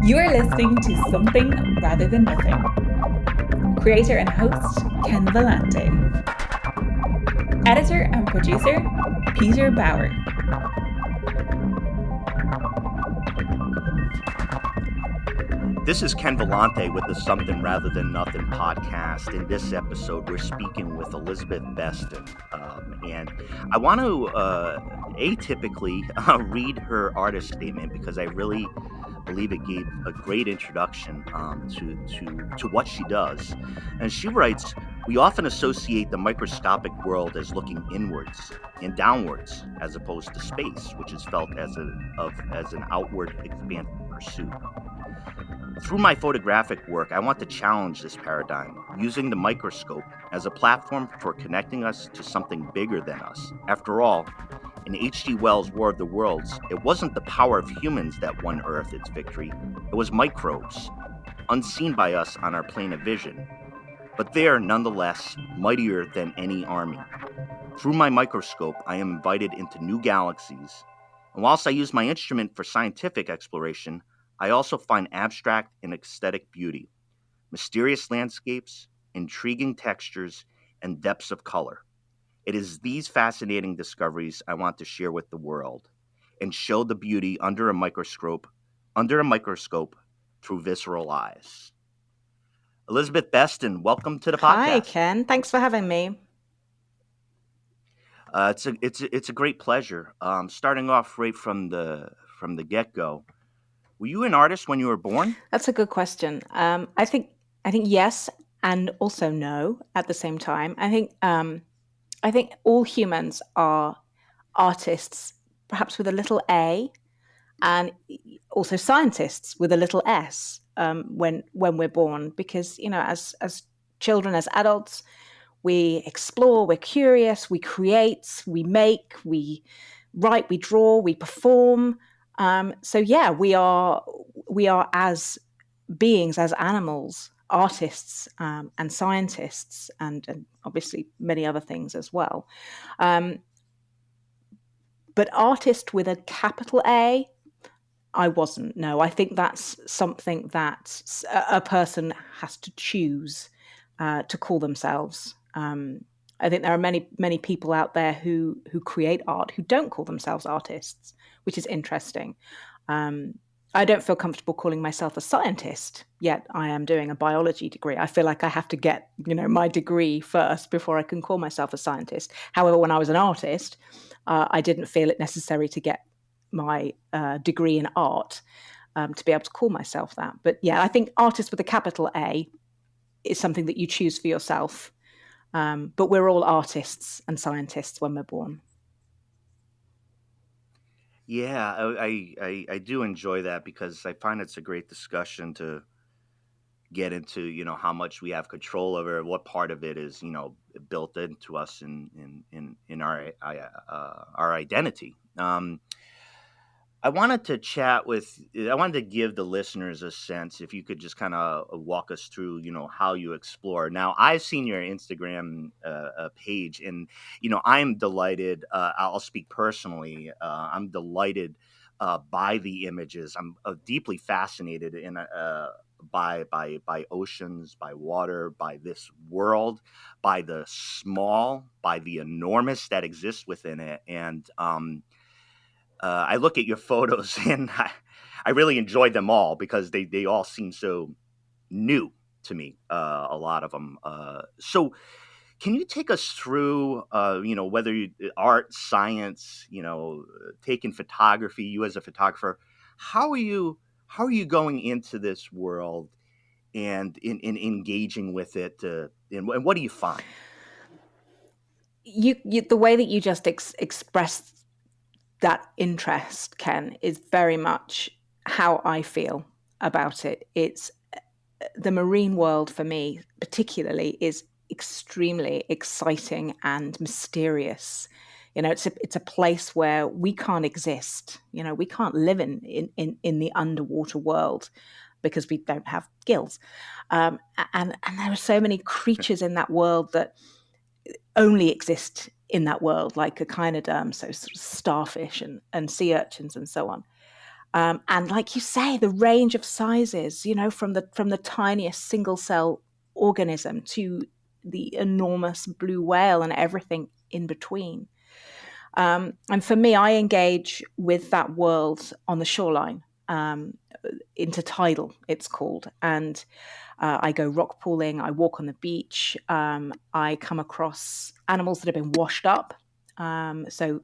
You are listening to Something Rather Than Nothing. Creator and host, Ken Vellante. Editor and producer, Peter Bauer. This is Ken Vellante with the Something Rather Than Nothing podcast. In this episode, we're speaking with Elizabeth Beston. And I want to atypically read her artist statement because I really believe it gave a great introduction to what she does. And she writes, "We often associate the microscopic world as looking inwards and downwards as opposed to space, which is felt as an outward expansive pursuit. Through my photographic work, I want to challenge this paradigm, using the microscope as a platform for connecting us to something bigger than us. After all, in H.G. Wells' War of the Worlds, it wasn't the power of humans that won Earth its victory, it was microbes, unseen by us on our plane of vision, but they are nonetheless mightier than any army. Through my microscope, I am invited into new galaxies, and whilst I use my instrument for scientific exploration, I also find abstract and aesthetic beauty, mysterious landscapes, intriguing textures, and depths of color. It is these fascinating discoveries I want to share with the world and show the beauty under a microscope through visceral eyes." Elizabeth Beston, welcome to the podcast. Hi, Ken. Thanks for having me. It's a great pleasure. Starting off right from the get-go. Were you an artist when you were born? That's a good question. I think yes, and also no at the same time. I think all humans are artists, perhaps with a little a, and also scientists with a little s when we're born, because as children, as adults, we explore, we're curious, we create, we make, we write, we draw, we perform. So yeah, we are as beings, as animals, artists, and scientists, and obviously many other things as well. But artist with a capital A, I wasn't. No, I think that's something that a person has to choose to call themselves. I think there are many people out there who create art who don't call themselves artists, which is interesting. I don't feel comfortable calling myself a scientist, yet I am doing a biology degree. I feel like I have to get my degree first before I can call myself a scientist. However, when I was an artist, I didn't feel it necessary to get my degree in art to be able to call myself that. But yeah, I think artist with a capital A is something that you choose for yourself. But we're all artists and scientists when we're born. Yeah, I do enjoy that because I find it's a great discussion to get into, how much we have control over, what part of it is, built into us in our identity. I wanted to give the listeners a sense, if you could just kind of walk us through, how you explore. Now, I've seen your Instagram page, and, I'm delighted. I'll speak personally. I'm delighted by the images. I'm deeply fascinated by oceans, by water, by this world, by the small, by the enormous that exists within it. And I look at your photos and I really enjoyed them all because they all seem so new to me, a lot of them. So can you take us through, whether art, science, taking photography, you as a photographer, how are you going into this world and in engaging with it? And what do you find? The way that you just expressed that interest, Ken, is very much how I feel about it. It's the marine world for me, particularly, is extremely exciting and mysterious. It's a place where we can't exist. We can't live in the underwater world because we don't have gills. And there are so many creatures in that world that only exist in that world, like echinoderms, so sort of starfish and sea urchins and so on. And like you say, the range of sizes, from the tiniest single cell organism to the enormous blue whale and everything in between. And for me, I engage with that world on the shoreline, intertidal, it's called. And I go rock pooling, I walk on the beach, I come across animals that have been washed up. So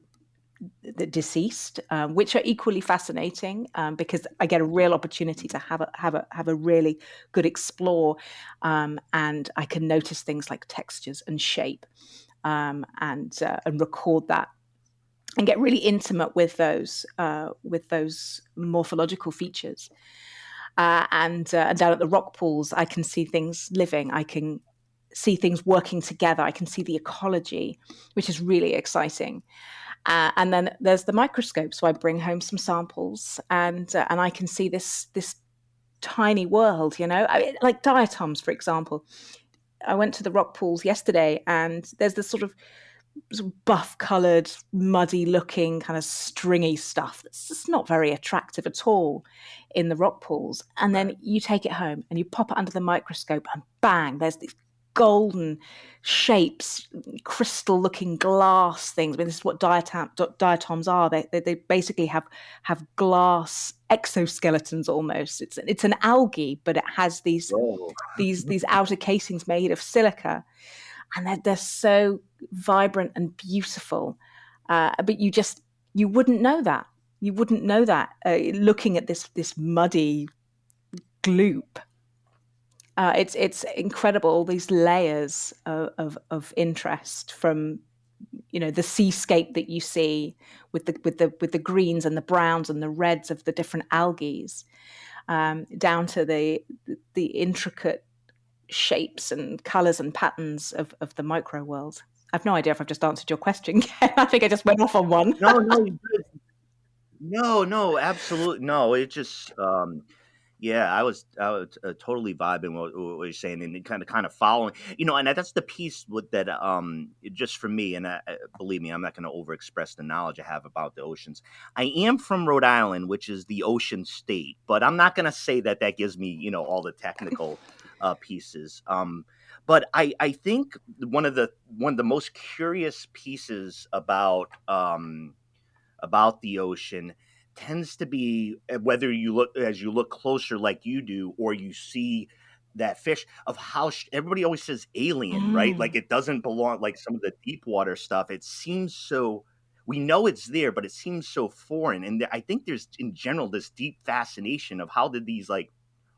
the deceased, which are equally fascinating, because I get a real opportunity to have a really good explore, and I can notice things like textures and shape, and record that, and get really intimate with those morphological features. And down at the rock pools, I can see things living. I can see things working together. I can see the ecology, which is really exciting. And then there's the microscope. So I bring home some samples, and I can see this tiny world. Like diatoms, for example. I went to the rock pools yesterday, and there's this sort of buff-coloured, muddy-looking, kind of stringy stuff that's just not very attractive at all in the rock pools. And then you take it home and you pop it under the microscope, and bang, there's these golden shapes, crystal-looking glass things. I mean, this is what diatoms are. They basically have glass exoskeletons almost. It's an algae, but it has these outer casings made of silica, and they're so vibrant and beautiful. But you wouldn't know that. You wouldn't know that looking at this muddy gloop. It's incredible, all these layers of interest, from the seascape that you see with the greens and the browns and the reds of the different algae, down to the intricate shapes and colors and patterns of the micro world. I've no idea if I've just answered your question. I think I just went off on one. No, absolutely no. It just yeah, I was totally vibing what you're saying, and kind of following, and that's the piece with that. Just for me, and believe me, I'm not going to overexpress the knowledge I have about the oceans. I am from Rhode Island, which is the ocean state, but I'm not going to say that gives me, all the technical pieces. But I think one of the most curious pieces about the ocean tends to be, whether you look closer like you do, or you see that fish, of how everybody always says alien, right? Like it doesn't belong, like some of the deep water stuff. It seems so, we know it's there, but it seems so foreign. And I think there's in general this deep fascination of how did these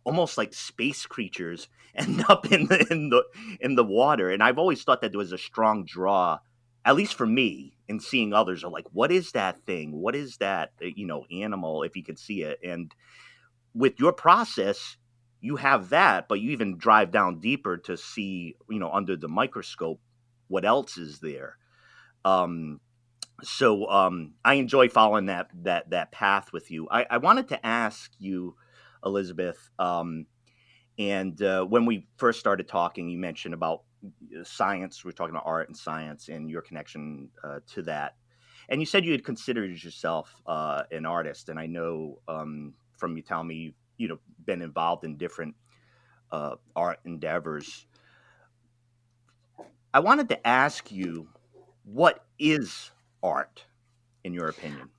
almost like space creatures end up in the water. And I've always thought that there was a strong draw, at least for me, in seeing others, are like, what is that thing? What is that, animal, if you could see it? And with your process, you have that, but you even drive down deeper to see, under the microscope, what else is there. So I enjoy following that path with you. I wanted to ask you, Elizabeth, and when we first started talking, you mentioned about science. We're talking about art and science and your connection to that. And you said you had considered yourself an artist. And I know from you telling me you've been involved in different art endeavors. I wanted to ask you, what is art, in your opinion?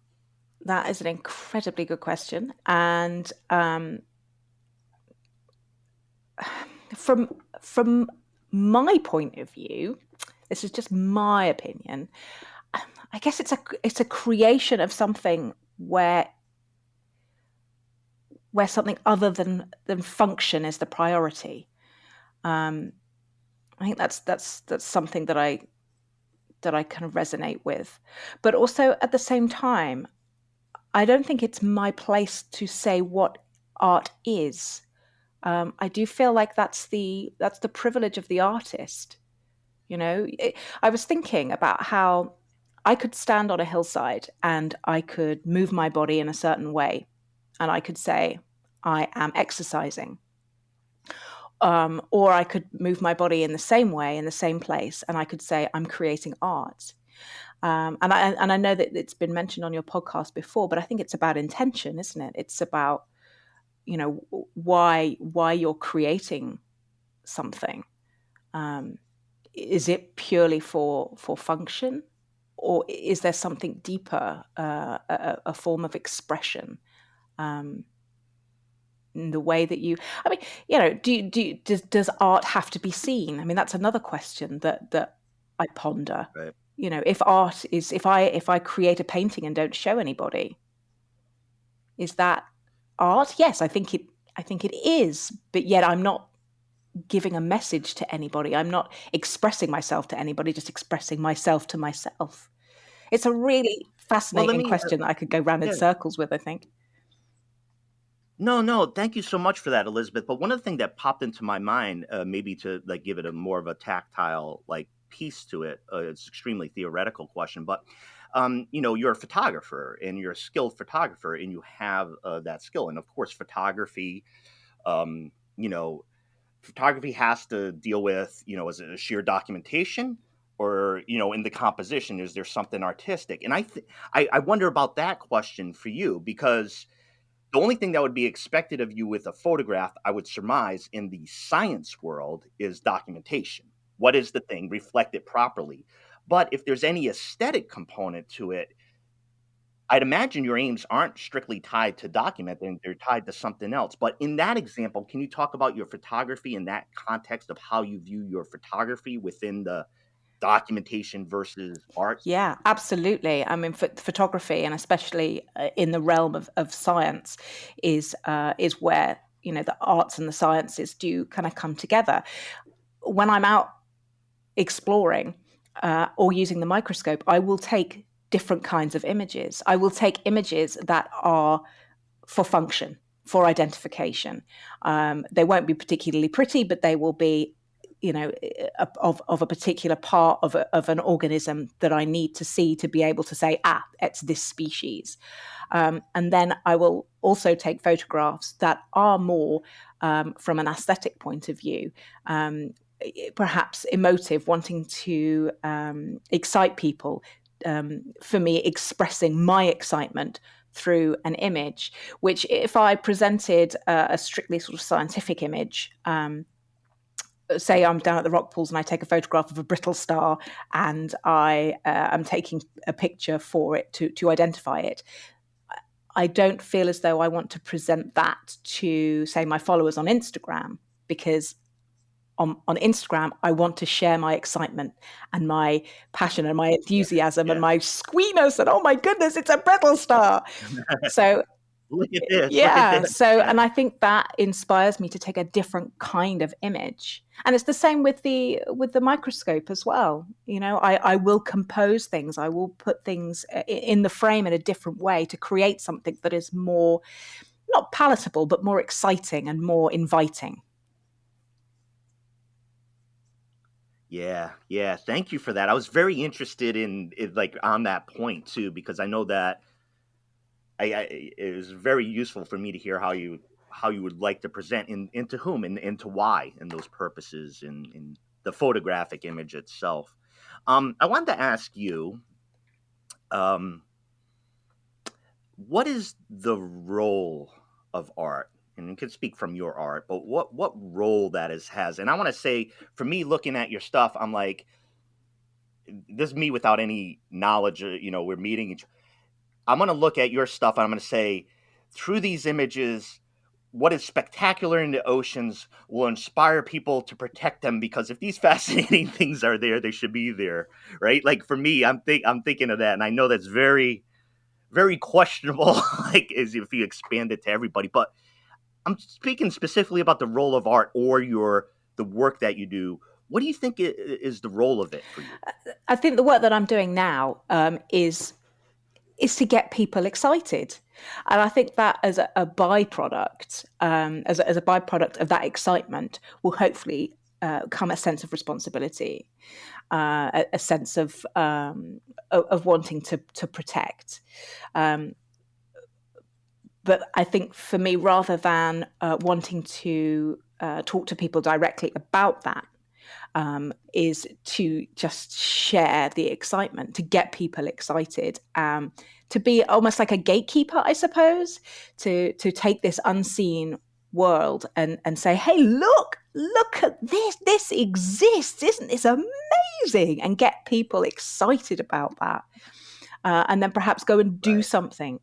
That is an incredibly good question. And from my point of view, this is just my opinion, I guess it's a creation of something where something other than function is the priority. I think that's something that I kind of resonate with. But also at the same time, I don't think it's my place to say what art is. I do feel like that's the privilege of the artist. I was thinking about how I could stand on a hillside and I could move my body in a certain way, and I could say I am exercising. Or I could move my body in the same way, in the same place, and I could say I'm creating art. And I know that it's been mentioned on your podcast before, but I think it's about intention, isn't it? It's about, why you're creating something. Is it purely for function, or is there something deeper, a form of expression? In the way that I mean, does art have to be seen? I mean, that's another question that I ponder. Right. If art is, if I create a painting and don't show anybody, is that art? Yes, I think it is, but yet I'm not giving a message to anybody. I'm not expressing myself to anybody, just expressing myself to myself. It's a really Well, let fascinating me, question that I could go round in yeah. circles with, I think. No, thank you so much for that, Elizabeth. But one of the things that popped into my mind, maybe to like give it a more of a tactile like piece to it, it's extremely theoretical question, but you're a photographer and you're a skilled photographer and you have that skill, and of course, um, you know, photography has to deal with, is it a sheer documentation, or in the composition, is there something artistic? And I wonder about that question for you, because the only thing that would be expected of you with a photograph, I would surmise, in the science world is documentation. What is the thing? Reflect it properly. But if there's any aesthetic component to it, I'd imagine your aims aren't strictly tied to documenting, they're tied to something else. But in that example, can you talk about your photography in that context of how you view your photography within the documentation versus art? Yeah, absolutely. I mean, photography, and especially in the realm of science, is where the arts and the sciences do kind of come together. When I'm out exploring or using the microscope, I will take different kinds of images. I will take images that are for function, for identification. They won't be particularly pretty, but they will be, of a particular part of an organism that I need to see to be able to say, it's this species. And then I will also take photographs that are more from an aesthetic point of view, perhaps emotive, wanting to excite people. For me, expressing my excitement through an image, which if I presented a strictly sort of scientific image, say I'm down at the rock pools and I take a photograph of a brittle star and I am taking a picture for it to identify it, I don't feel as though I want to present that to, say, my followers on Instagram, because on Instagram, I want to share my excitement and my passion and my enthusiasm and Yeah. my squeaminess and, oh my goodness, it's a brittle star. So Look at this. Look at yeah, this. so, Yeah. and I think that inspires me to take a different kind of image. And it's the same with the microscope as well. I will compose things. I will put things in the frame in a different way to create something that is more, not palatable, but more exciting and more inviting. Yeah. Thank you for that. I was very interested in like on that point too, because I know that it was very useful for me to hear how you would like to present into whom and to why, and those purposes in the photographic image itself. I wanted to ask you, um, what is the role of art? And you can speak from your art, but what role that has? And I want to say, for me, looking at your stuff, I'm like, this is me without any knowledge. We're meeting each. I'm going to look at your stuff and I'm going to say, through these images, what is spectacular in the oceans will inspire people to protect them, because if these fascinating things are there, they should be there, right? Like for me, I'm thinking of that, and I know that's very, very questionable, like as if you expand it to everybody. But I'm speaking specifically about the role of art or the work that you do. What do you think is the role of it for you? I think the work that I'm doing now is to get people excited. And I think that as a byproduct, as a byproduct of that excitement, will hopefully come a sense of responsibility, a sense of wanting to protect. But I think for me, rather than wanting to talk to people directly about that, is to just share the excitement, to get people excited, to be almost like a gatekeeper, I suppose, to take this unseen world and say, hey, look at this exists, isn't this amazing, and get people excited about that, and then perhaps go and do something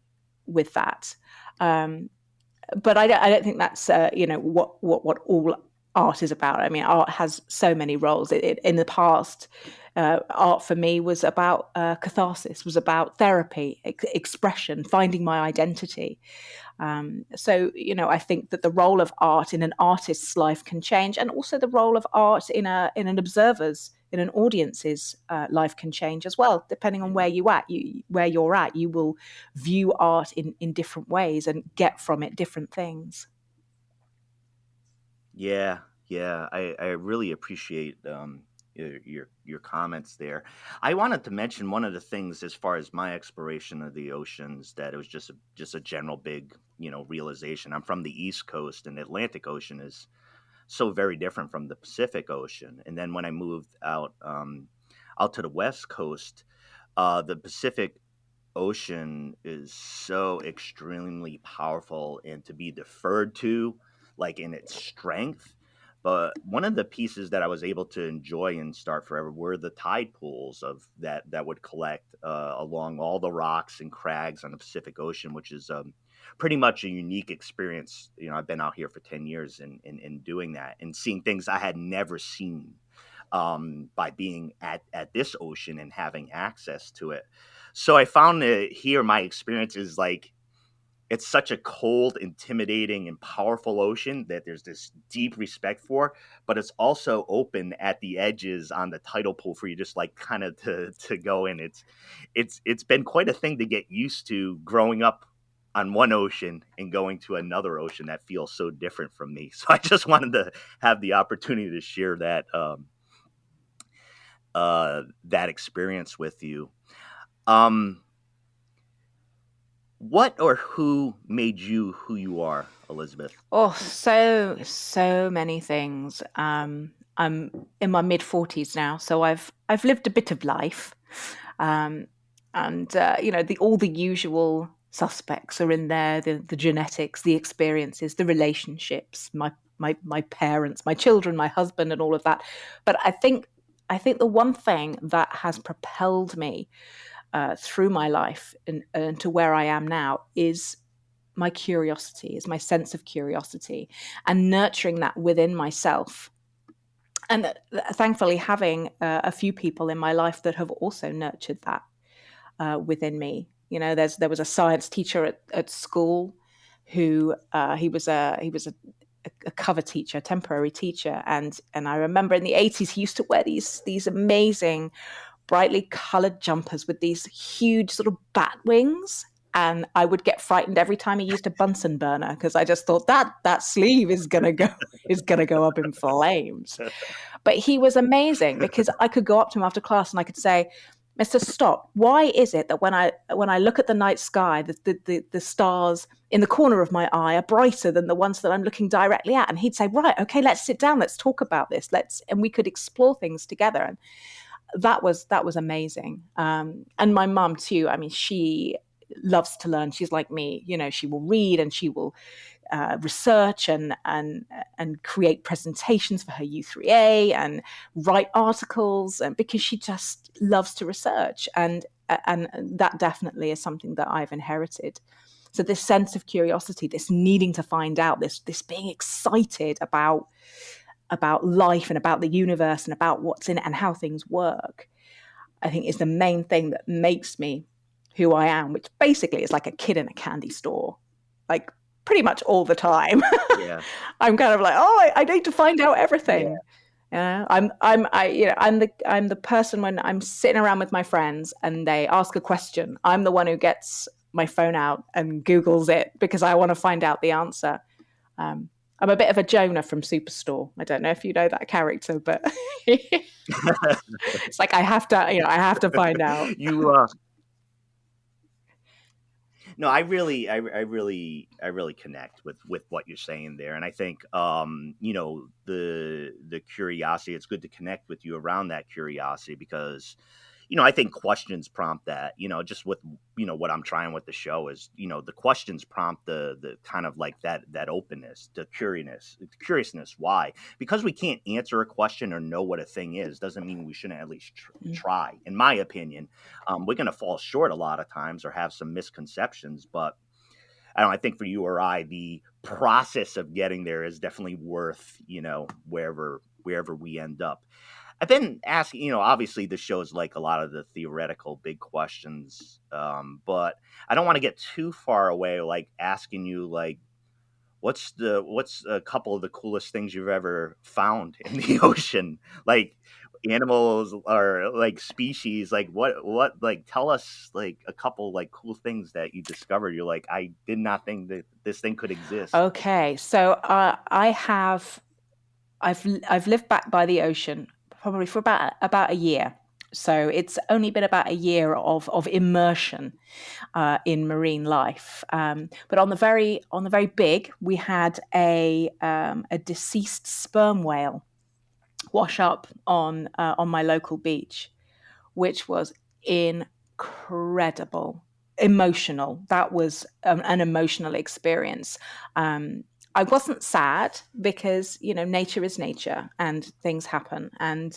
with that. But I don't think that's what all art is about. I mean, art has so many roles. In the past, art for me was about catharsis, was about therapy, expression, finding my identity. So, I think that the role of art in an artist's life can change, and also the role of art in an observer's, in an audience's life can change as well, depending on where you're at. You will view art in different ways and get from it different things. Yeah, I really appreciate your comments there. I wanted to mention one of the things as far as my exploration of the oceans, that it was just a general big realization. I'm from the East Coast, and the Atlantic Ocean is so very different from the Pacific Ocean. And then when I moved out to the West Coast, the Pacific Ocean is so extremely powerful and to be deferred to, like in its strength. But one of the pieces that I was able to enjoy in Start Forever were the tide pools of that would collect along all the rocks and crags on the Pacific Ocean, which is pretty much a unique experience. I've been out here for 10 years in doing that and seeing things I had never seen by being at this ocean and having access to it. So I found that here my experience is like, it's such a cold, intimidating, and powerful ocean that there's this deep respect for, but it's also open at the edges on the tidal pool for you just like kind of to go in. It's been quite a thing to get used to growing up on one ocean and going to another ocean that feels so different from me. So I just wanted to have the opportunity to share that experience with you. What or who made you who you are, Elizabeth? Oh, so many things. I'm in my mid-40s now, so I've lived a bit of life, and all the usual suspects are in there: the genetics, the experiences, the relationships, my parents, my children, my husband, and all of that. But I think the one thing that has propelled me through my life and to where I am now is my curiosity, is my sense of curiosity, and nurturing that within myself. And thankfully having a few people in my life that have also nurtured that within me. There was a science teacher at school who he was a cover teacher, temporary teacher, and I remember in the 80s he used to wear these amazing brightly colored jumpers with these huge sort of bat wings, and I would get frightened every time he used a Bunsen burner because I just thought that sleeve is gonna go up in flames. But he was amazing because I could go up to him after class and I could say, Mr. Stop, why is it that when I look at the night sky, the stars in the corner of my eye are brighter than the ones that I'm looking directly at? And he'd say, right, okay, let's sit down, let's talk about this, and we could explore things together. And that was amazing. And my mum too. I mean, she loves to learn. She's like me. She will read and she will research and create presentations for her U3A and write articles, and because she just loves to research, and that definitely is something that I've inherited. So this sense of curiosity, this needing to find out, this being excited about life and about the universe and about what's in it and how things work, I think is the main thing that makes me who I am, which basically is like a kid in a candy store, like pretty much all the time. Yeah. I'm kind of like, I need to find out everything. Yeah. I'm the person when I'm sitting around with my friends and they ask a question, I'm the one who gets my phone out and Googles it because I want to find out the answer. I'm a bit of a Jonah from Superstore. I don't know if you know that character, but it's like I have to find out. No, I really connect with what you're saying there, and I think the curiosity. It's good to connect with you around that curiosity because I think questions prompt that. Just with what I'm trying with the show is the questions prompt the kind of like that openness, the curiousness. Why? Because we can't answer a question or know what a thing is doesn't mean we shouldn't at least try. In my opinion, we're going to fall short a lot of times or have some misconceptions, but I think for you or I, the process of getting there is definitely worth, wherever we end up. I've been asking, obviously the show is like a lot of the theoretical big questions, but I don't want to get too far away, like asking you, like, what's a couple of the coolest things you've ever found in the ocean, like animals or like species, like what, like tell us like a couple like cool things that you discovered. You're like, I did not think that this thing could exist. Okay, so I've lived back by the ocean probably for about a year. So it's only been about a year of immersion in marine life. But on the very big, we had a deceased sperm whale wash up on my local beach, which was incredible, emotional. That was an emotional experience. I wasn't sad because nature is nature and things happen, and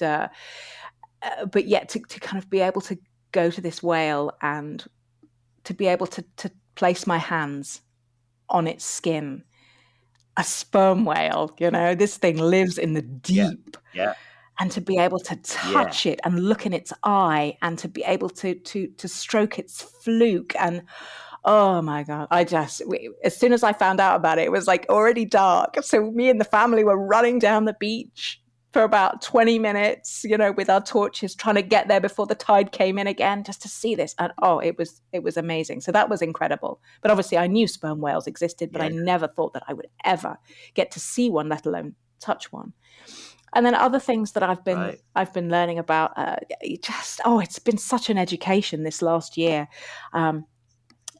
but yet to kind of be able to go to this whale and to be able to place my hands on its skin, a sperm whale, this thing lives in the Yeah, deep, yeah, and to be able to yeah. touch it and look in its eye and to be able to stroke its fluke. And oh my God, as soon as I found out about it, it was like already dark. So me and the family were running down the beach for about 20 minutes, with our torches, trying to get there before the tide came in again, just to see this. And it was amazing. So that was incredible. But obviously I knew sperm whales existed, but I Yeah, never thought that I would ever get to see one, let alone touch one. And then other things that right. I've been learning about, it's been such an education this last year.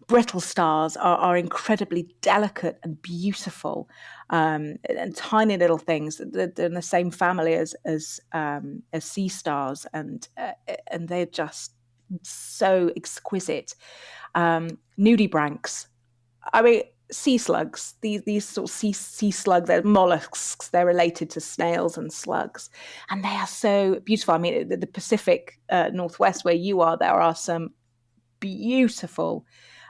Brittle stars are incredibly delicate and beautiful, and tiny little things. They're in the same family as sea stars, and they're just so exquisite. Nudibranchs. I mean, sea slugs. These sort of sea slug. They're mollusks. They're related to snails and slugs, and they are so beautiful. I mean, the Pacific Northwest, where you are, there are some beautiful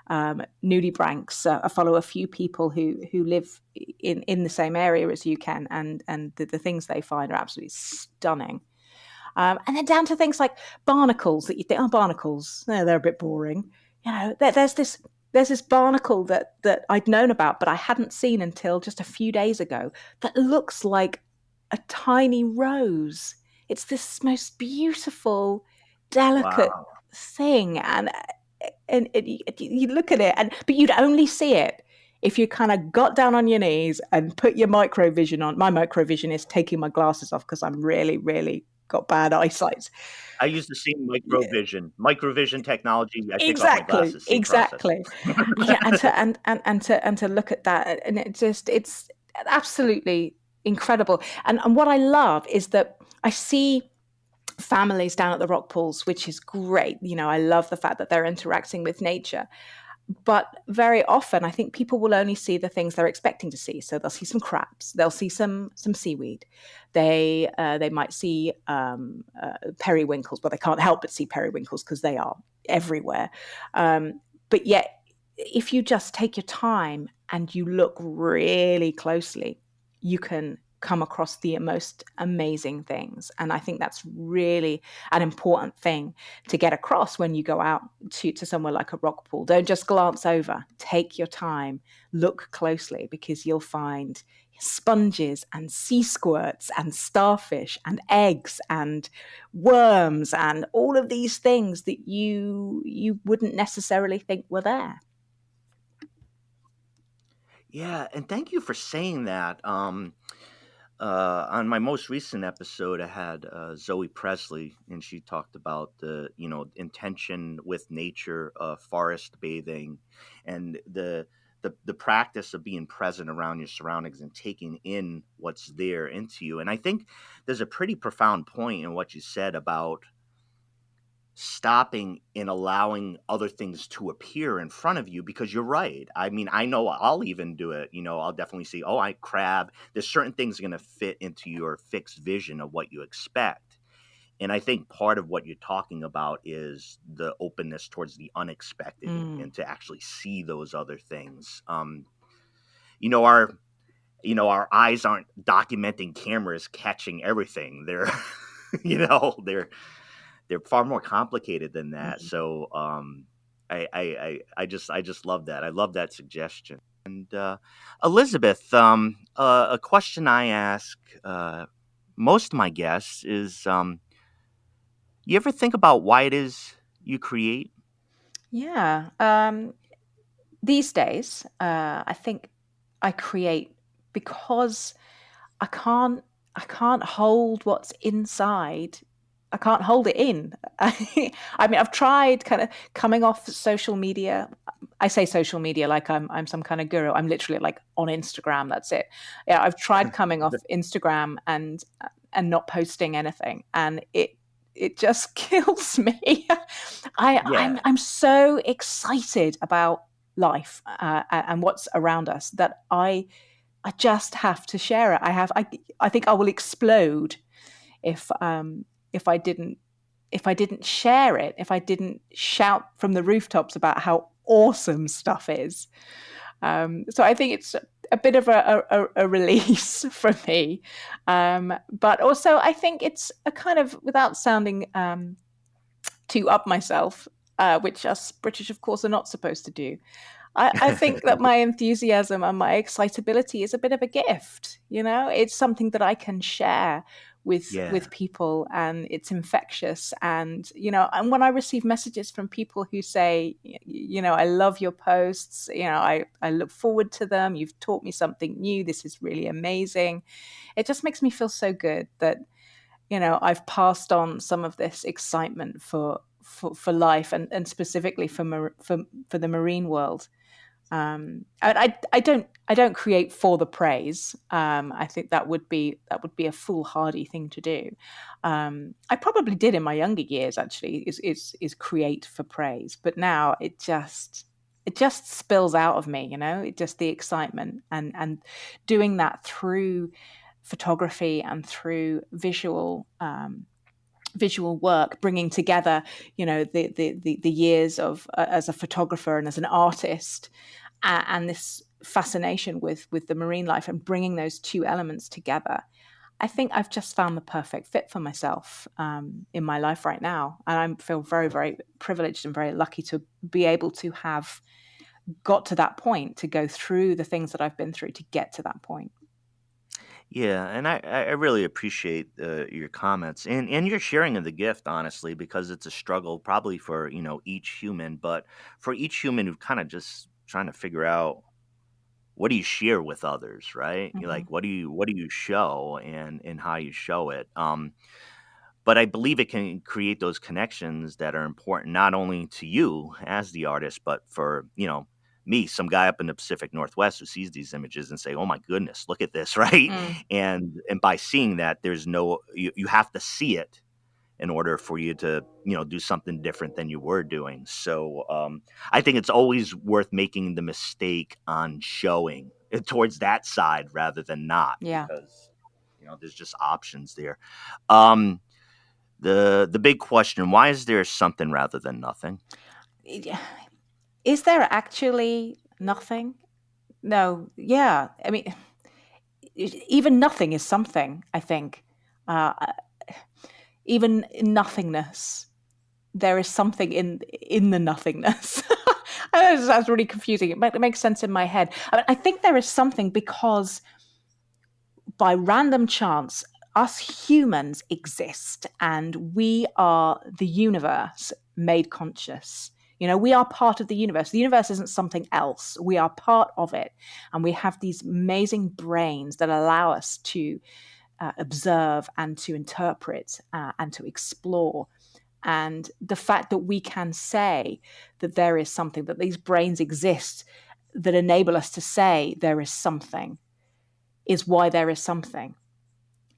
nudibranchs. I follow a few people who live in the same area as you can, and the things they find are absolutely stunning. And then down to things like barnacles that you think, oh, barnacles, they're a bit boring. There's this barnacle that I'd known about, but I hadn't seen until just a few days ago, that looks like a tiny rose. It's this most beautiful, delicate Wow. thing, and you look at it, but you'd only see it if you kind of got down on your knees and put your microvision on. My microvision is taking my glasses off because I'm really, really got bad eyesight. I use the same Yeah, microvision technology. I take off my exactly, glasses. Same process. exactly. Yeah, and to look at that, and it's absolutely incredible. And what I love is that I see families down at the rock pools, which is great. I love the fact that they're interacting with nature. But very often, I think people will only see the things they're expecting to see. So they'll see some crabs, they'll see some seaweed, they might see periwinkles, but they can't help but see periwinkles because they are everywhere. But yet, if you just take your time and you look really closely, you can come across the most amazing things. And I think that's really an important thing to get across when you go out to somewhere like a rock pool. Don't just glance over. Take your time, look closely, because you'll find sponges and sea squirts and starfish and eggs and worms and all of these things that you wouldn't necessarily think were there. Yeah, and thank you for saying that. on my most recent episode, I had Zoe Presley, and she talked about the intention with nature, forest bathing, and the practice of being present around your surroundings and taking in what's there into you. And I think there's a pretty profound point in what you said about stopping and allowing other things to appear in front of you, because you're right. I mean, I know I'll even do it. I'll definitely see, oh, I crab. There's certain things going to fit into your fixed vision of what you expect. And I think part of what you're talking about is the openness towards the unexpected and to actually see those other things. You know, our our eyes aren't documenting cameras catching everything. They're they're far more complicated than that. So I just love that. I love that suggestion. And Elizabeth, a question I ask most of my guests is, you ever think about why it is you create? Yeah. These days, I think I create because I can't hold what's inside. I can't hold it in. I mean, I've tried kind of coming off social media. I say social media like I'm some kind of guru. I'm literally like on Instagram. That's it. Yeah, I've tried coming off Instagram and not posting anything, and it just kills me. Yeah. I'm so excited about life and what's around us that I just have to share it. I think I will explode if I didn't share it, if I didn't shout from the rooftops about how awesome stuff is. So I think it's a bit of a release for me. But also I think it's a kind of, without sounding too up myself, which us British, of course, are not supposed to do. I think that my enthusiasm and my excitability is a bit of a gift. It's something that I can share with people, and it's infectious. And and when I receive messages from people who say, I love your posts, I look forward to them, you've taught me something new, this is really amazing, it just makes me feel so good that I've passed on some of this excitement for life, and specifically for the marine world. And I don't create for the praise. I think that would be a foolhardy thing to do. I probably did in my younger years, actually, is create for praise, but now it just spills out of me. It just, the excitement and doing that through photography and through visual work, bringing together the years of as a photographer and as an artist, and this fascination with the marine life, and bringing those two elements together. I think I've just found the perfect fit for myself in my life right now, and I feel very, very privileged and very lucky to be able to have got to that point, to go through the things that I've been through to get to that point. Yeah, and I really appreciate your comments and your sharing of the gift, honestly, because it's a struggle probably for each human, but for each human who kind of just trying to figure out, what do you share with others, right? You're like, what do you show, and how you show it. But I believe it can create those connections that are important not only to you as the artist, but for me, some guy up in the Pacific Northwest who sees these images and say, "Oh my goodness, look at this!" Right? And by seeing that, you have to see it in order for you to do something different than you were doing. So I think it's always worth making the mistake on showing it towards that side rather than not, because there's just options there. The big question: why is there something rather than nothing? Is there actually nothing? No. Yeah. I mean, even nothing is something, I think. Even in nothingness, there is something in the nothingness. I know this sounds really confusing. It makes sense in my head. I think there is something because, by random chance, us humans exist, and we are the universe made conscious. We are part of the universe. The universe isn't something else. We are part of it. And we have these amazing brains that allow us to observe and to interpret and to explore. And the fact that we can say that there is something, that these brains exist that enable us to say there is something, is why there is something.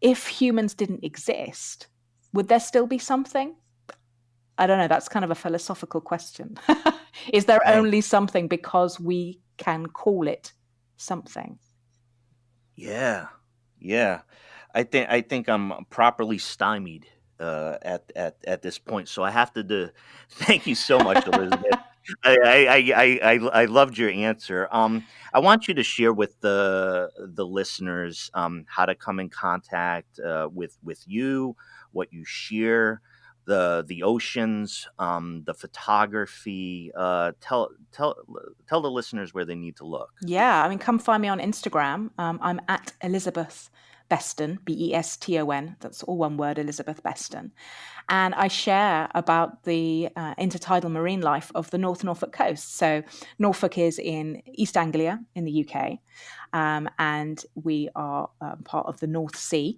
If humans didn't exist, would there still be something? I don't know. That's kind of a philosophical question. Is there Right. only something because we can call it something? Yeah. Yeah. I think I'm properly stymied at this point. So I have to thank you so much, Elizabeth. I loved your answer. I want you to share with the listeners how to come in contact with you, what you share, the oceans, the photography. Tell the listeners where they need to look. Yeah, I mean, come find me on Instagram. I'm at Elizabeth Beston, Beston. That's all one word, Elizabeth Beston. And I share about the intertidal marine life of the North Norfolk coast. So Norfolk is in East Anglia in the UK, and we are part of the North Sea.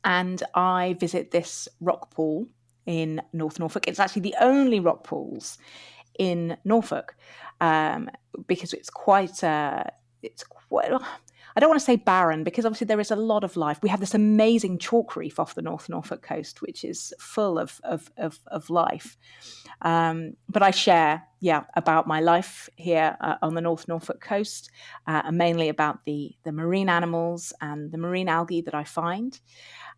And I visit this rock pool in North Norfolk. It's actually the only rock pools in Norfolk, because it's quite I don't want to say barren, because obviously there is a lot of life. We have this amazing chalk reef off the North Norfolk coast, which is full of life. But I share, about my life here on the North Norfolk coast, and mainly about the marine animals and the marine algae that I find,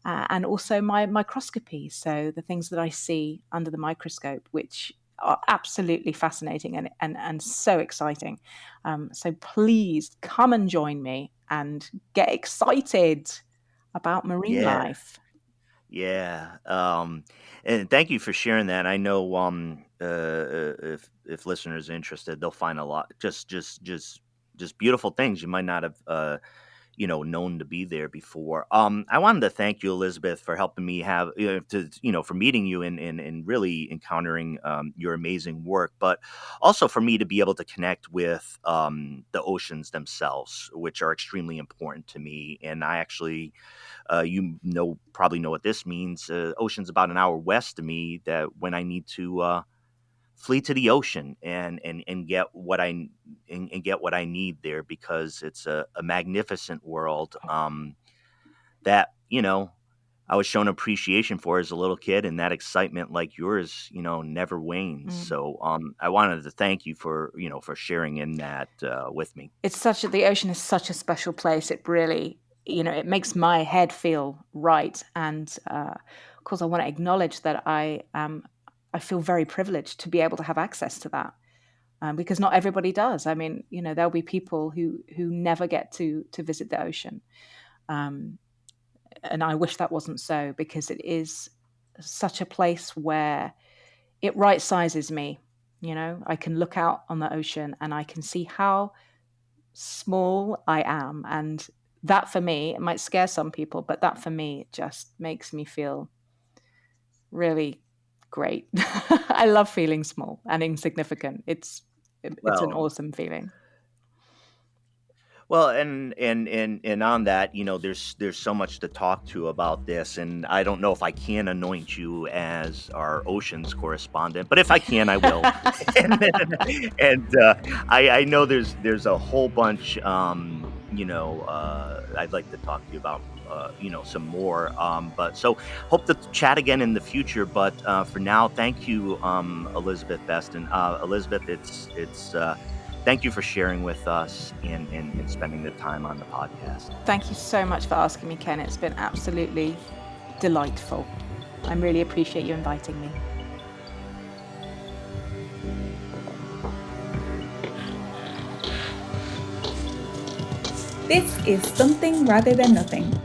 and also my microscopy. So the things that I see under the microscope, which are absolutely fascinating and so exciting. So please come and join me and get excited about marine Yeah. life. Yeah, and thank you for sharing that. I know if listeners are interested, they'll find a lot just beautiful things you might not have known to be there before. I wanted to thank you, Elizabeth, for helping me for meeting you and really encountering your amazing work, but also for me to be able to connect with the oceans themselves, which are extremely important to me. And I actually, probably know what this means. Ocean's about an hour west of me. That when I need to flee to the ocean and get what I need there, because it's a magnificent world that I was shown appreciation for as a little kid, and that excitement, like yours, never wanes. So I wanted to thank you for sharing in that with me. The ocean is such a special place. It really, it makes my head feel right. And of course, I want to acknowledge that I feel very privileged to be able to have access to that, because not everybody does. I mean, there'll be people who never get to visit the ocean. And I wish that wasn't so, because it is such a place where it right sizes me. I can look out on the ocean and I can see how small I am. And that for me, it might scare some people, but that for me just makes me feel really great. I love feeling small and insignificant. It's an Well, awesome feeling. Well, and on that, there's so much to talk to about this, and I don't know if I can anoint you as our oceans correspondent, but if I can, I will. and I know there's a whole bunch, I'd like to talk to you about, some more. But so hope to chat again in the future. But for now, thank you, Elizabeth Beston. Elizabeth, it's. Thank you for sharing with us and spending the time on the podcast. Thank you so much for asking me, Ken. It's been absolutely delightful. I really appreciate you inviting me. This is Something Rather Than Nothing,